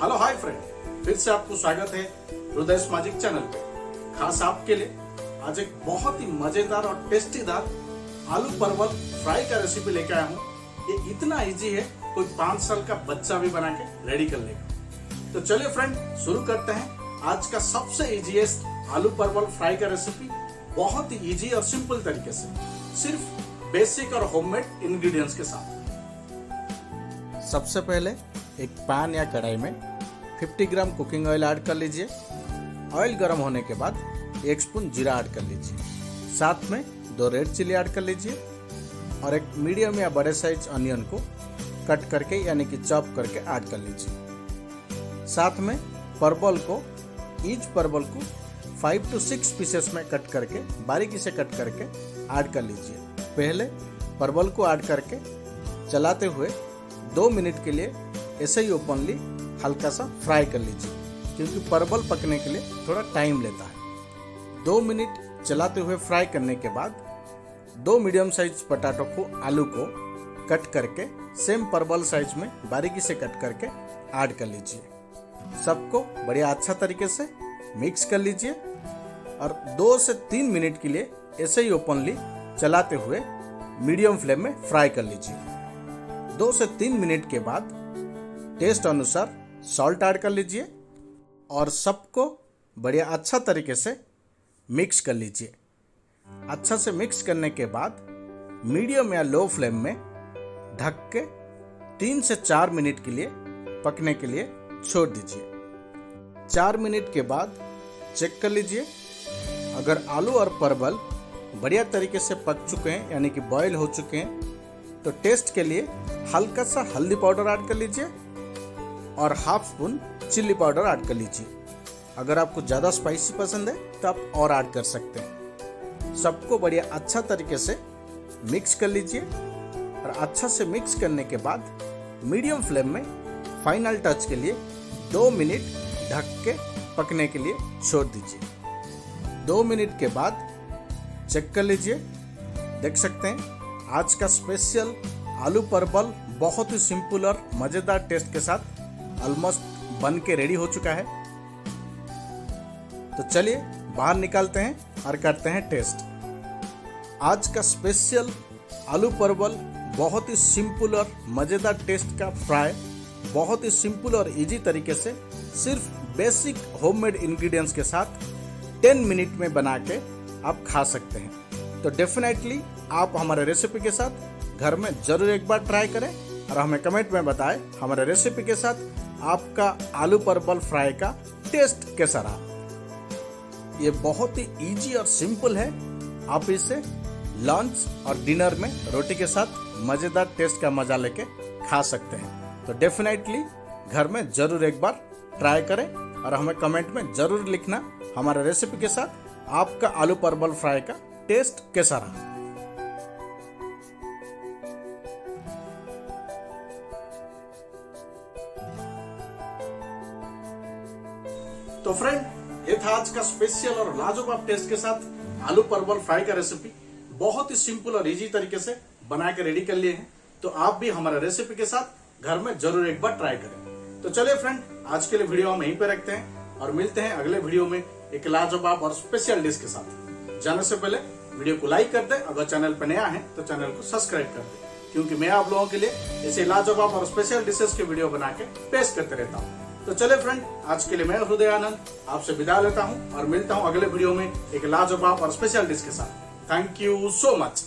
Hello hi friend, फिर से आपको स्वागत है हृदय मैजिक चैनल पे। खास आपके लिए आज एक बहुत ही मजेदार और टेस्टीदार आलू परवल फ्राई का रेसिपी लेके आया हूँ। ये इतना इजी है, कोई 5 साल का बच्चा भी बना के रेडी कर लेगा। तो चलिए फ्रेंड, शुरू करते हैं आज का सबसे इजीएस्ट आलू परवल फ्राई का रेसिपी। बहुत ही इजी और सिंपल तरीके से, सिर्फ बेसिक और होममेड इंग्रेडिएंट्स के साथ। सबसे पहले एक पैन या कढ़ाई में 50 ग्राम कुकिंग ऑयल ऐड कर लीजिए। ऑयल गर्म होने के बाद 1 स्पून जीरा ऐड कर लीजिए। साथ में 2 रेड चिली ऐड कर लीजिए और एक मीडियम या बड़े साइज अनियन को कट करके यानी कि चॉप करके ऐड कर लीजिए। साथ में परवल को, ईच परवल को 5 to 6 पीसेस में कट करके, बारीकी से कट करके ऐड कर लीजिए। पहले परवल को ऐड करके चलाते हुए 2 मिनट के लिए ऐसे ही ओपनली हल्का सा फ्राई कर लीजिए, क्योंकि परवल पकने के लिए थोड़ा टाइम लेता है। 2 मिनट चलाते हुए फ्राई करने के बाद 2 मीडियम साइज पोटैटो को, आलू को कट करके सेम परवल साइज में बारीकी से कट करके ऐड कर लीजिए। सबको बढ़िया अच्छा तरीके से मिक्स कर लीजिए और 2 से 3 मिनट के लिए ऐसे ही ओपनली चलाते हुए मीडियम फ्लेम में फ्राई कर लीजिए। 2 से 3 मिनट के बाद टेस्ट अनुसार सॉल्ट ऐड कर लीजिए और सबको बढ़िया अच्छा तरीके से मिक्स कर लीजिए। अच्छा से मिक्स करने के बाद मीडियम या लो फ्लेम में ढक के 3 से 4 मिनट के लिए पकने के लिए छोड़ दीजिए। 4 मिनट के बाद चेक कर लीजिए। अगर आलू और परवल बढ़िया तरीके से पक चुके हैं यानी कि बॉयल हो चुके हैं, तो टेस्ट के लिए हल्का सा हल्दी पाउडर ऐड कर लीजिए और half spoon chilli powder add कर लीजिए। अगर आपको ज़्यादा स्पाइसी पसंद है तो आप और ऐड कर सकते हैं। सबको बढ़िया अच्छा तरीके से मिक्स कर लीजिए और अच्छा से मिक्स करने के बाद मीडियम फ्लेम में फाइनल टच के लिए 2 मिनट ढक के पकने के लिए छोड़ दीजिए। 2 मिनट के बाद चेक कर लीजिए। देख सकते हैं आज का स्पेशल आलू परवल बहुत ही सिंपल और मज़ेदार टेस्ट के साथ ऑलमोस्ट बन के रेडी हो चुका है। तो चलिए बाहर निकालते हैं और करते हैं टेस्ट। आज का स्पेशल आलू परवल बहुत ही सिंपल और मज़ेदार टेस्ट का फ्राई, बहुत ही सिंपल और इजी तरीके से सिर्फ बेसिक होममेड इंग्रेडिएंट्स के साथ 10 मिनट में बना के आप खा सकते हैं। तो डेफिनेटली आप हमारे रेसिपी के साथ घर में ज़रूर एक बार ट्राई करें और हमें कमेंट में बताएं हमारे रेसिपी के साथ आपका आलू परवल फ्राई का टेस्ट कैसा रहा। ये बहुत ही इजी और सिंपल है। आप इसे लंच और डिनर में रोटी के साथ मज़ेदार टेस्ट का मजा लेके खा सकते हैं। तो डेफिनेटली घर में ज़रूर एक बार ट्राई करें और हमें कमेंट में ज़रूर लिखना हमारे रेसिपी के साथ आपका आलू परवल फ्राई का टेस्ट कैसा रहा। तो फ्रेंड, ये था आज का स्पेशल और लाजवाब टेस्ट के साथ आलू परवल फ्राई का रेसिपी। बहुत ही सिंपल और इजी तरीके से बना के रेडी कर लिए हैं। तो आप भी हमारे रेसिपी के साथ घर में जरूर एक बार ट्राई करें। तो चलिए फ्रेंड, आज के लिए वीडियो हम यहीं पे रखते हैं और मिलते हैं अगले वीडियो में एक लाजवाब और स्पेशल डिश के साथ। जाने से पहले वीडियो को लाइक कर दे, अगर चैनल पर नया है तो चैनल को सब्सक्राइब कर दे, क्योंकि मैं आप लोगों के लिए ऐसे लाजवाब और स्पेशल डिशेस के वीडियो बना के पेश करते रहता हूँ। तो चले फ्रेंड, आज के लिए मैं हृदय आनंद आपसे विदा लेता हूं और मिलता हूं अगले वीडियो में एक लाजवाब और स्पेशल डिश के साथ। Thank you so much.